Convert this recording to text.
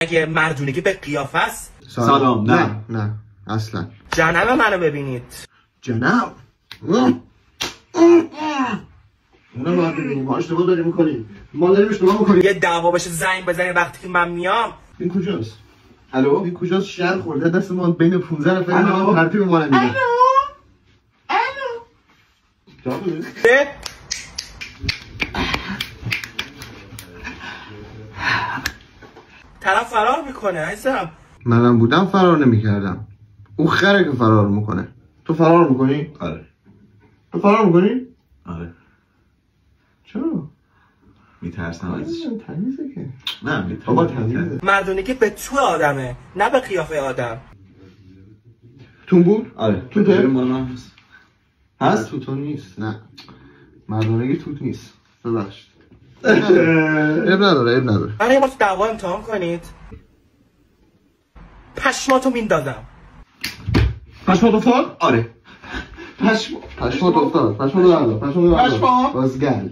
اگه مردونگی به قیافه است. سلام. نه اصلا. جنب منو ببینید. جنب اونم باید ببینیم. ما اشتباه داریم میکنیم. ما داریم اشتباه میکنیم. یه دعوا بشه زنگ بزنی وقتی که من میام. این کجاست؟ الو؟ این کجاست؟ شهر خورده دست ما بین 15 نفر ما ترتیب ما نمیده. الو طرف فرار میکنه عزیزم. منم بودم فرار نمیکردم. او خره که فرار میکنه. تو فرار میکنی؟ آره. تو فرار میکنی؟ آره. چرا؟ میترسم ازش. تمیزه که. نه بابا تمیزه. مردونگی به تو آدمه نه به قیافه آدم. تون بود؟ آره. توته؟ مال من هست. هست؟ توتو نیست. نه مردونگی توت نیست. ببخشید. عیب نداره. من یه بار تو دعوا امتحان کنید. پشماتو میندازم. پشمات افتاد؟ آره. پشمات افتاد. پشمات بازگل.